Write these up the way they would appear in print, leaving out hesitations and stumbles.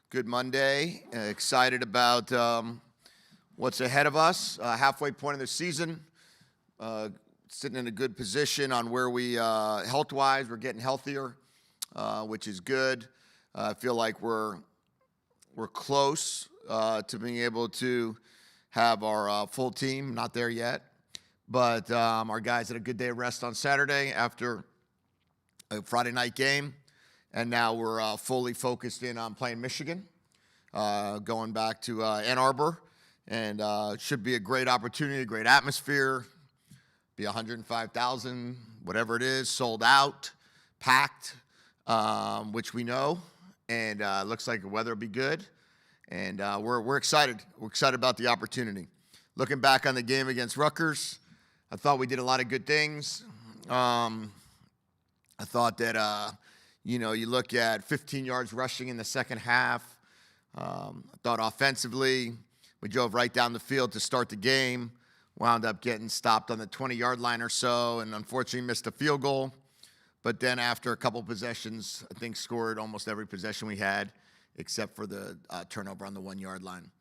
Good Monday. Excited about what's ahead of us. Halfway point of the season. Sitting in a good position on where we, health-wise, we're getting healthier, which is good. I feel like we're close to being able to have our full team. Not there yet, but our guys had a good day of rest on Saturday after a Friday night game. And now we're fully focused in on playing Michigan, going back to Ann Arbor. And it should be a great opportunity, a great atmosphere. Be 105,000, whatever it is, sold out, packed, which we know. And looks like the weather will be good. And we're excited. We're excited about the opportunity. Looking back on the game against Rutgers, I thought we did a lot of good things. I thought that you look at 15 yards rushing in the second half. I thought offensively, we drove right down the field to start the game, wound up getting stopped on the 20-yard line or so, and unfortunately missed a field goal. But then after a couple possessions, I think scored almost every possession we had, except for the turnover on the 1-yard line.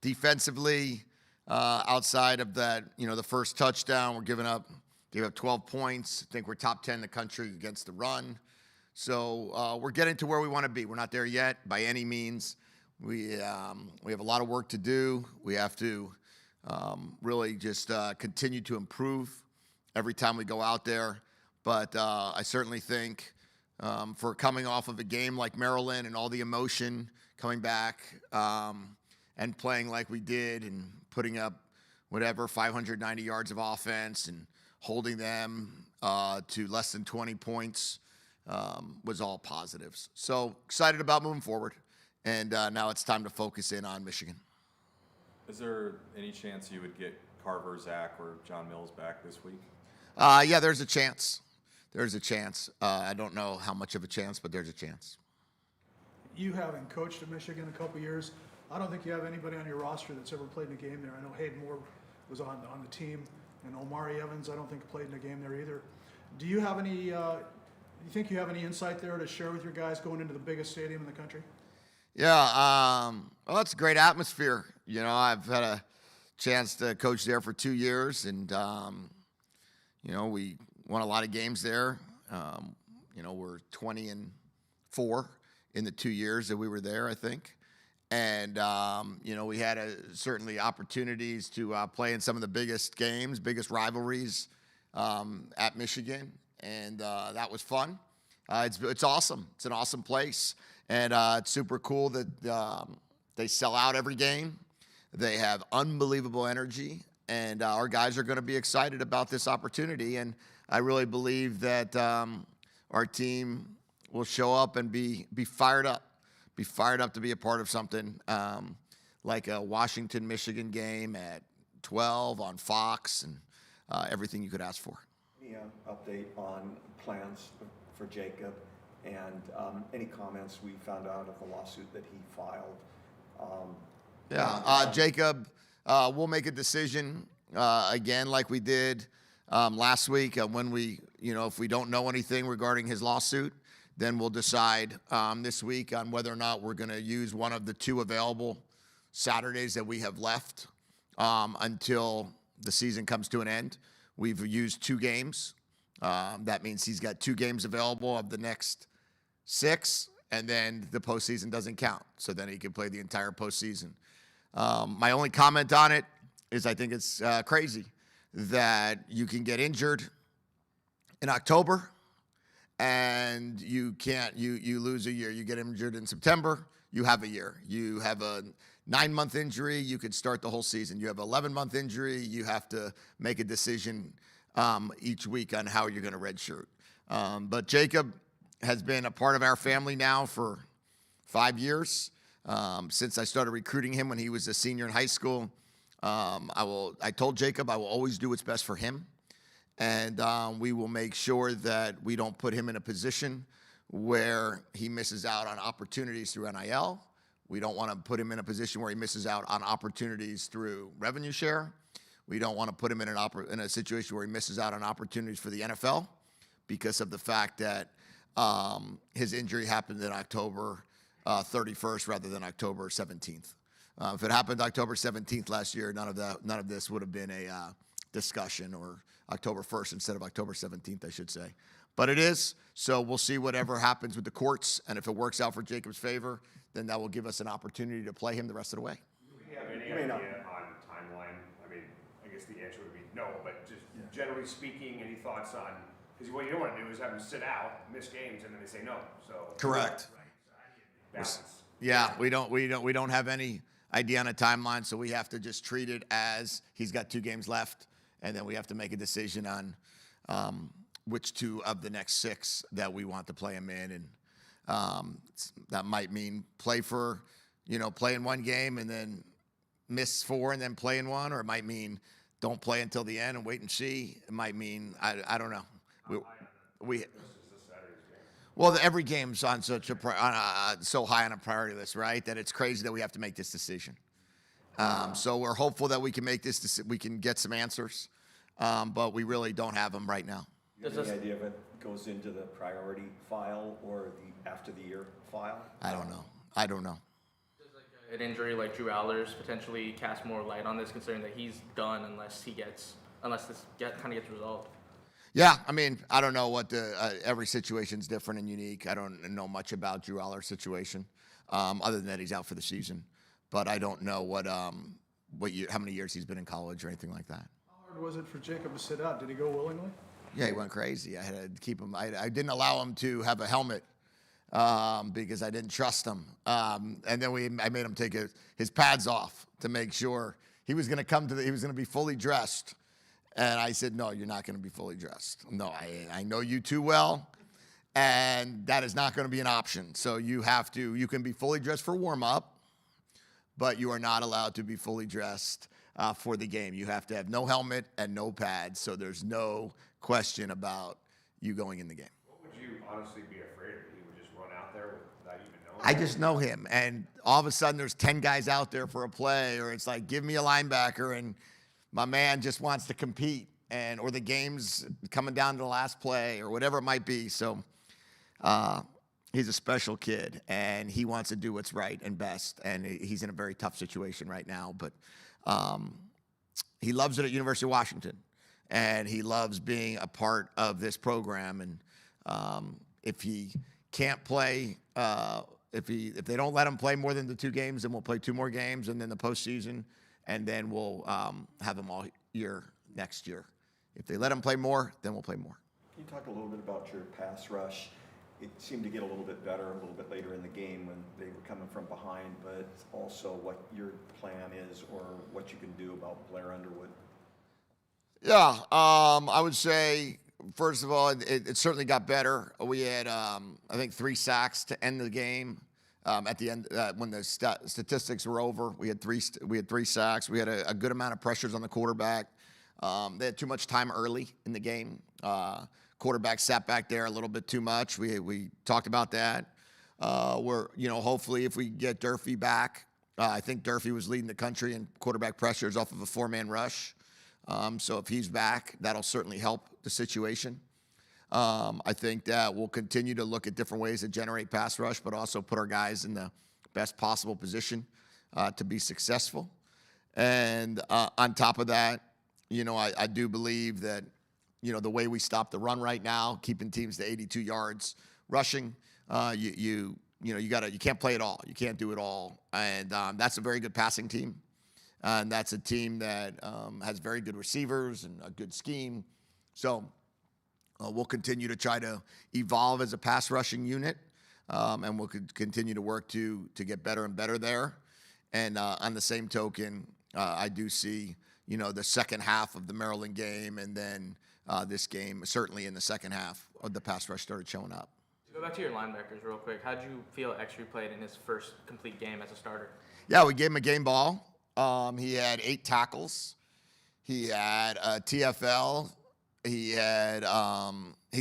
Defensively, outside of that, the first touchdown, gave up 12 points. I think we're top 10 in the country against the run. So we're getting to where we want to be. We're not there yet by any means. We have a lot of work to do. We have to really just continue to improve every time we go out there. But I certainly think for coming off of a game like Maryland and all the emotion coming back and playing like we did and putting up 590 yards of offense and holding them to less than 20 points, was all positives. So excited about moving forward, and now it's time to focus in on Michigan. Is there any chance you would get Carver, Zach, or John Mills back this week? Yeah, there's a chance. There's a chance. I don't know how much of a chance, but there's a chance. You having coached at Michigan a couple years, I don't think you have anybody on your roster that's ever played in a game there. I know Hayden Moore was on the team, and Omari Evans I don't think played in a game there either. Do you have any? You think you have any insight there to share with your guys going into the biggest stadium in the country? Yeah, well, it's a great atmosphere. I've had a chance to coach there for 2 years, and we won a lot of games there. We're 20-4 in the 2 years that we were there, I think. And, we had certainly opportunities to play in some of the biggest games, biggest rivalries at Michigan. And that was fun. It's awesome. It's an awesome place. And it's super cool that they sell out every game. They have unbelievable energy. And our guys are going to be excited about this opportunity. And I really believe that our team will show up and be fired up. Be fired up to be a part of something like a Washington-Michigan game at 12 on Fox and everything you could ask for. Any update on plans for Jacob and any comments we found out of the lawsuit that he filed? Jacob, we'll make a decision again like we did last week when we, if we don't know anything regarding his lawsuit, then we'll decide this week on whether or not we're going to use one of the 2 available Saturdays that we have left until the season comes to an end. We've used 2 games. That means he's got 2 games available of the next 6, and then the postseason doesn't count. So then he can play the entire postseason. My only comment on it is I think it's crazy that you can get injured in October and you lose a year. You get injured in September, you have a year. You have a 9-month injury, you could start the whole season. You have an 11-month injury, you have to make a decision each week on how you're going to redshirt. But Jacob has been a part of our family now for 5 years. Since I started recruiting him when he was a senior in high school, I told Jacob I will always do what's best for him. And we will make sure that we don't put him in a position where he misses out on opportunities through NIL. We don't want to put him in a position where he misses out on opportunities through revenue share. We don't want to put him in a situation where he misses out on opportunities for the NFL because of the fact that his injury happened in October 31st rather than October 17th. If it happened October 17th last year, none of this would have been a discussion, or October 1st instead of October 17th, I should say. But it is, so we'll see whatever happens with the courts, and if it works out for Jacob's favor, then that will give us an opportunity to play him the rest of the way. Do we have any idea on timeline? I mean, I guess the answer would be no, but just generally speaking, any thoughts on, because what you don't want to do is have them sit out, miss games, and then they say no, so. Correct. Right, so how do you balance? Yeah, we don't have any idea on a timeline, so we have to just treat it as he's got 2 games left, and then we have to make a decision on which 2 of the next 6 that we want to play him in, and that might mean play in 1 game and then miss 4 and then play in 1, or it might mean don't play until the end and wait and see. It might mean I don't know. Well, every game's on such so high on a priority list, right? That it's crazy that we have to make this decision. So we're hopeful that we can make this. We can get some answers, but we really don't have them right now. Do you have any idea if it goes into the priority file or the after the year file? I don't know. Does an injury like Drew Allers potentially cast more light on this, considering that he's done unless this kind of gets resolved? Yeah, I mean, I don't know what every situation's different and unique. I don't know much about Drew Aller's situation, other than that he's out for the season. But I don't know how many years he's been in college or anything like that. How hard was it for Jacob to sit out? Did he go willingly? Yeah, he went crazy. I had to keep him. I didn't allow him to have a helmet because I didn't trust him. And then I made him take his pads off to make sure he was going to he was going to be fully dressed. And I said, no, you're not going to be fully dressed. No, I know you too well, and that is not going to be an option. So you can be fully dressed for warm-up, but you are not allowed to be fully dressed for the game. You have to have no helmet and no pads, so there's no question about you going in the game. What would you honestly be afraid of? He would just run out there without even knowing? I just know him, and all of a sudden there's 10 guys out there for a play, or it's like, give me a linebacker, and my man just wants to compete, or the game's coming down to the last play, or whatever it might be. So he's a special kid, and he wants to do what's right and best, and he's in a very tough situation right now. But he loves it at University of Washington, and he loves being a part of this program. And if he can't play, if they don't let him play more than the 2 games, then we'll play 2 more games, and then the postseason. And then we'll have them all year next year. If they let them play more, then we'll play more. Can you talk a little bit about your pass rush? It seemed to get a little bit better a little bit later in the game when they were coming from behind, but also what your plan is or what you can do about Blair Underwood. Yeah, I would say, first of all, it certainly got better. We had, I think, 3 sacks to end the game. At the end, when the statistics were over, we had 3 sacks. We had a good amount of pressures on the quarterback. They had too much time early in the game. Quarterback sat back there a little bit too much. We talked about that. Hopefully if we get Durfee back, I think Durfee was leading the country in quarterback pressures off of a 4-man rush. So if he's back, that'll certainly help the situation. I think that we'll continue to look at different ways to generate pass rush, but also put our guys in the best possible position to be successful. And on top of that, I do believe that, the way we stop the run right now, keeping teams to 82 yards rushing, you can't play it all. You can't do it all. And that's a very good passing team. And that's a team that has very good receivers and a good scheme. So we'll continue to try to evolve as a pass rushing unit, and we'll continue to work to get better and better there. And on the same token, I do see, the second half of the Maryland game and then this game, certainly in the second half, the pass rush started showing up. To go back to your linebackers real quick, how did you feel Extree played in his first complete game as a starter? Yeah, we gave him a game ball. He had 8 tackles. He had a TFL. He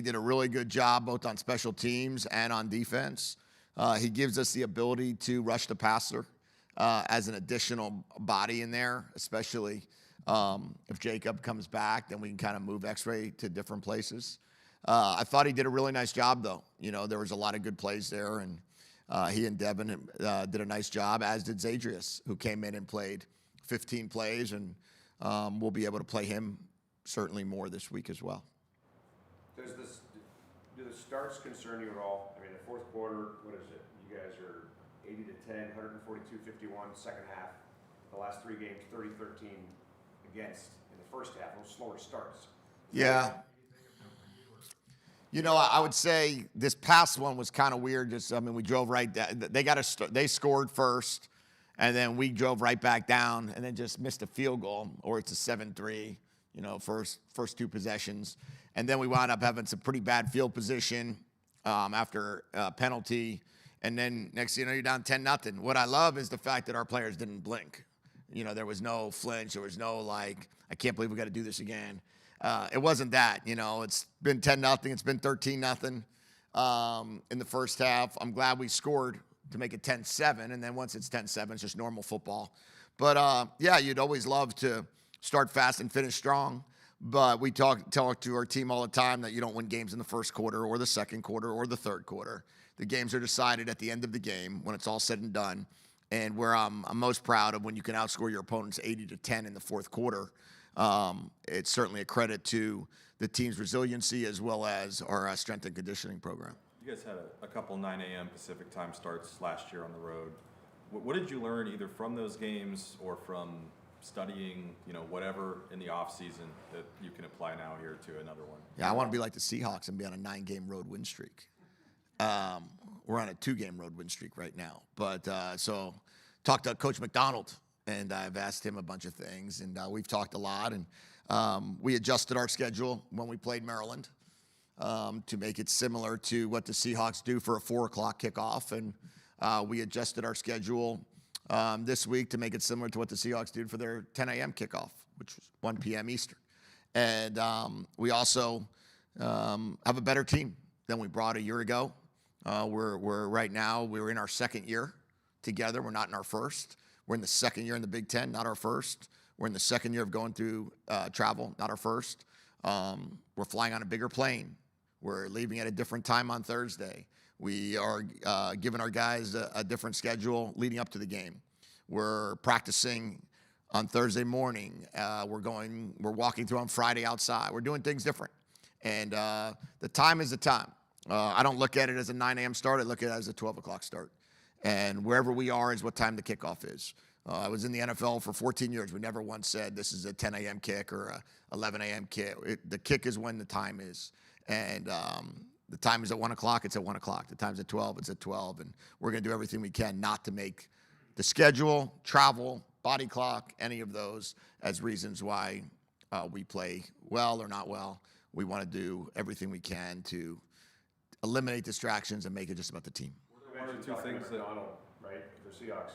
did a really good job both on special teams and on defense. He gives us the ability to rush the passer as an additional body in there, especially if Jacob comes back, then we can kind of move X-ray to different places. I thought he did a really nice job, though. There was a lot of good plays there, and He and Devin did a nice job, as did Zadrius, who came in and played 15 plays, and we'll be able to play him certainly more this week as well. Do the starts concern you at all? I mean, the fourth quarter, what is it? You guys are 80 to 10, 142-51 second half. The last 3 games, 30-13 against in the first half. Those slower starts. Yeah. You know, I would say this past one was kind of weird. We drove right down. They scored first, and then we drove right back down, and then just missed a field goal, or it's a 7-3. First 2 possessions, and then we wound up having some pretty bad field position after a penalty, and then next thing you know, you're down 10-0. What I love is the fact that our players didn't blink. There was no flinch. There was no I can't believe we got to do this again. It wasn't that. It's been 10-0. It's been 13-0 in the first half. I'm glad we scored to make it 10-7, and then once it's 10-7, it's just normal football. But yeah, you'd always love to start fast and finish strong. But we talk to our team all the time that you don't win games in the first quarter or the second quarter or the third quarter. The games are decided at the end of the game when it's all said and done. And where I'm most proud of when you can outscore your opponents 80 to 10 in the fourth quarter, it's certainly a credit to the team's resiliency as well as our strength and conditioning program. You guys had a couple 9 a.m. Pacific time starts last year on the road. What did you learn either from those games or from studying, whatever in the off season that you can apply now here to another one? Yeah, I want to be like the Seahawks and be on a 9-game road win streak. We're on a 2-game road win streak right now. But so talked to Coach McDonald, and I've asked him a bunch of things, and we've talked a lot. And we adjusted our schedule when we played Maryland to make it similar to what the Seahawks do for a 4 o'clock kickoff. And we adjusted our schedule this week to make it similar to what the Seahawks did for their 10 a.m. kickoff, which was 1 p.m. Eastern. And we also have a better team than we brought a year ago. We're right now, we're in our second year together. We're not in our first. We're in the second year in the Big Ten, not our first. We're in the second year of going through travel, not our first. We're flying on a bigger plane. We're leaving at a different time on Thursday. We are giving our guys a different schedule leading up to the game. We're practicing on Thursday morning. We're walking through on Friday outside. We're doing things different. And the time is the time. I don't look at it as a 9 a.m. start. I look at it as a 12 o'clock start. And wherever we are is what time the kickoff is. I was in the NFL for 14 years. We never once said this is a 10 a.m. kick or a 11 a.m. kick. The kick is when the time is. And the time is at 1 o'clock, it's at 1 o'clock. The time's at 12, it's at 12. And we're going to do everything we can not to make the schedule, travel, body clock, any of those as reasons why we play well or not well. We want to do everything we can to eliminate distractions and make it just about the team. One or two things that Donald, right? The Seahawks,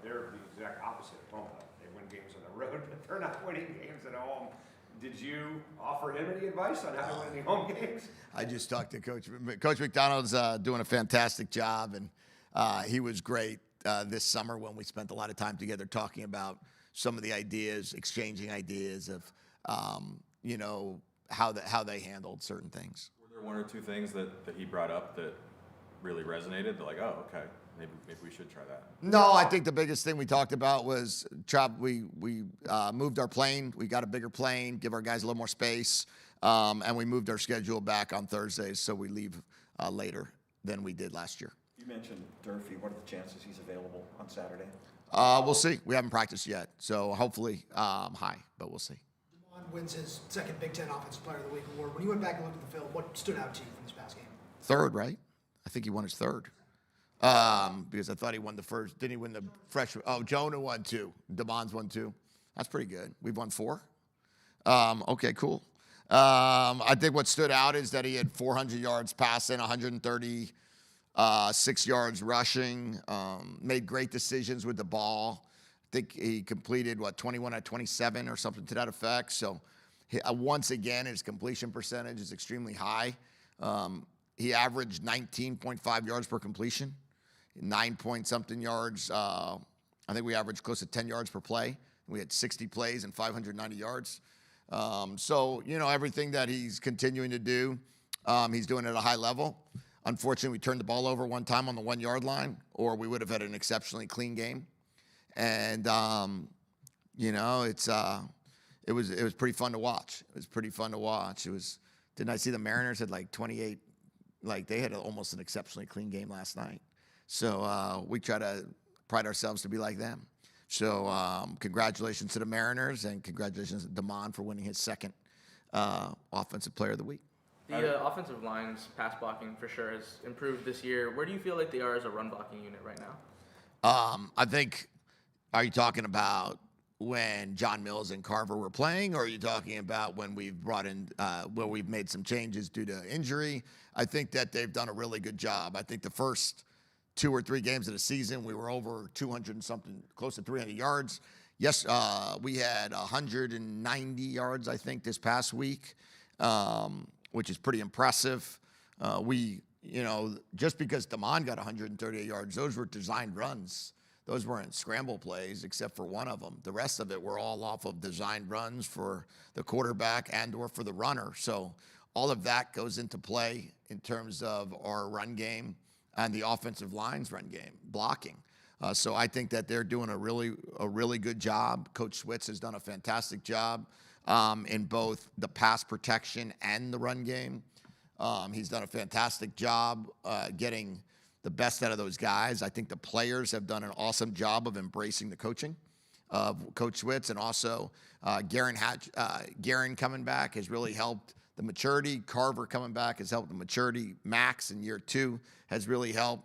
they're the exact opposite at home. They win games on the road, but they're not winning games at home. Did you offer him any advice on how to win any home games? I just talked to Coach McDonald's doing a fantastic job, and he was great this summer when we spent a lot of time together talking about some of the ideas, exchanging ideas of how they handled certain things. Were there one or two things that he brought up that really resonated? They're like, oh, okay, maybe we should try that. No, I think the biggest thing we talked about was we moved our plane. We got a bigger plane, give our guys a little more space, and we moved our schedule back on Thursdays, so we leave later than we did last year. You mentioned Durfee. What are the chances he's available on Saturday? We'll see. We haven't practiced yet, so hopefully high, but we'll see. DeMond wins his second Big Ten Offensive Player of the Week award. When you went back and looked at the film, what stood out to you from this past game? Third, right? I think he won his third. Because I thought he won the first. Didn't he win the freshman? Oh, Jonah won 2. DeMond's won 2. That's pretty good. We've won 4. Okay, cool. I think what stood out is that he had 400 yards passing, 136 yards rushing, made great decisions with the ball. I think he completed, 21 out of 27 or something to that effect. So once again, his completion percentage is extremely high. He averaged 19.5 yards per completion, 9-point-something yards. I think we averaged close to 10 yards per play. We had 60 plays and 590 yards. So, everything that he's continuing to do, he's doing at a high level. Unfortunately, we turned the ball over one time on the 1 yard line, or we would have had an exceptionally clean game. And you know, it was pretty fun to watch. It was pretty fun to watch. Didn't I see the Mariners had like 28? Like they had almost an exceptionally clean game last night. So we try to pride ourselves to be like them. So congratulations to the Mariners, and congratulations to Damon for winning his second Offensive Player of the Week. The offensive line's pass blocking for sure has improved this year. Where do you feel like they are as a run blocking unit right now? I think, are you talking about when John Mills and Carver were playing, or are you talking about when we've brought in, where we've made some changes due to injury? I think that they've done a really good job. I think the first 2 or 3 games of the season, we were over 200 and something, close to 300 yards. Yes, we had 190 yards, I think, this past week, which is pretty impressive. Just because Damon got 138 yards, those were designed runs. Those weren't scramble plays, except for one of them. The rest of it were all off of designed runs for the quarterback and or for the runner. So all of that goes into play in terms of our run game and the offensive line's run game, blocking. So I think that they're doing a really good job. Coach Switz has done a fantastic job in both the pass protection and the run game. He's done a fantastic job getting the best out of those guys. I think the players have done an awesome job of embracing the coaching of Coach Switz, and also Guerin coming back has really helped the maturity. Carver coming back has helped the maturity. Max in year 2 has really helped.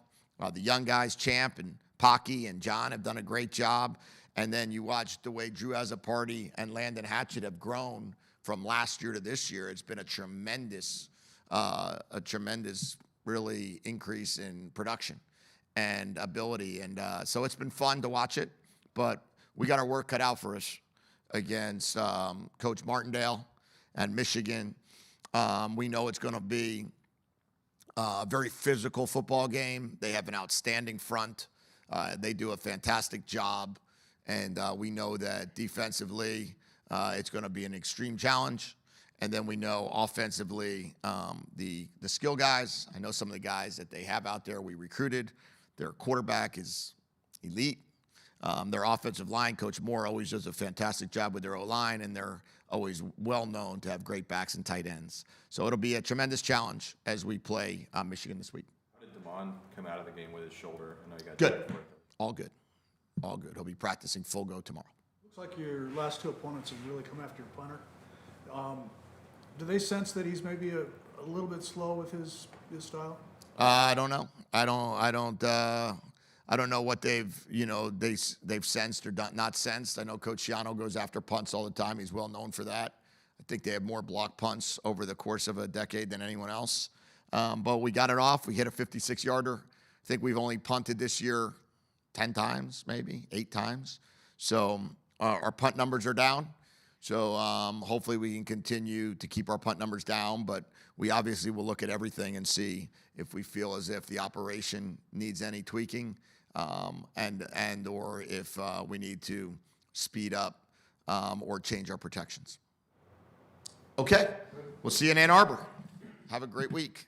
The young guys, Champ and Pocky and John, have done a great job. And then you watch the way Drew Azzopardi and Landon Hatchett have grown from last year to this year. It's been a tremendous really increase in production and ability. And so it's been fun to watch it, but we got our work cut out for us against Coach Martindale and Michigan. We know it's going to be a very physical football game. They have an outstanding front. They do a fantastic job. And we know that defensively, it's going to be an extreme challenge. And then we know offensively, the skill guys. I know some of the guys that they have out there we recruited. Their quarterback is elite. Their offensive line, Coach Moore, always does a fantastic job with their O-line, and they're always well known to have great backs and tight ends. So it'll be a tremendous challenge as we play Michigan this week. How did Damon come out of the game with his shoulder? I know you got Good. checked for it. All good. All good. He'll be practicing full go tomorrow. Looks like your last 2 opponents have really come after your punter. Do they sense that he's maybe a little bit slow with his style? I don't know. I don't know what they've sensed or not sensed. I know Coach Shiano goes after punts all the time. He's well known for that. I think they have more block punts over the course of a decade than anyone else. But we got it off. We hit a 56-yarder. I think we've only punted this year 10 times, maybe 8 times. So our punt numbers are down. So hopefully we can continue to keep our punt numbers down, but we obviously will look at everything and see if we feel as if the operation needs any tweaking, and or if we need to speed up or change our protections. Okay, we'll see you in Ann Arbor. Have a great week.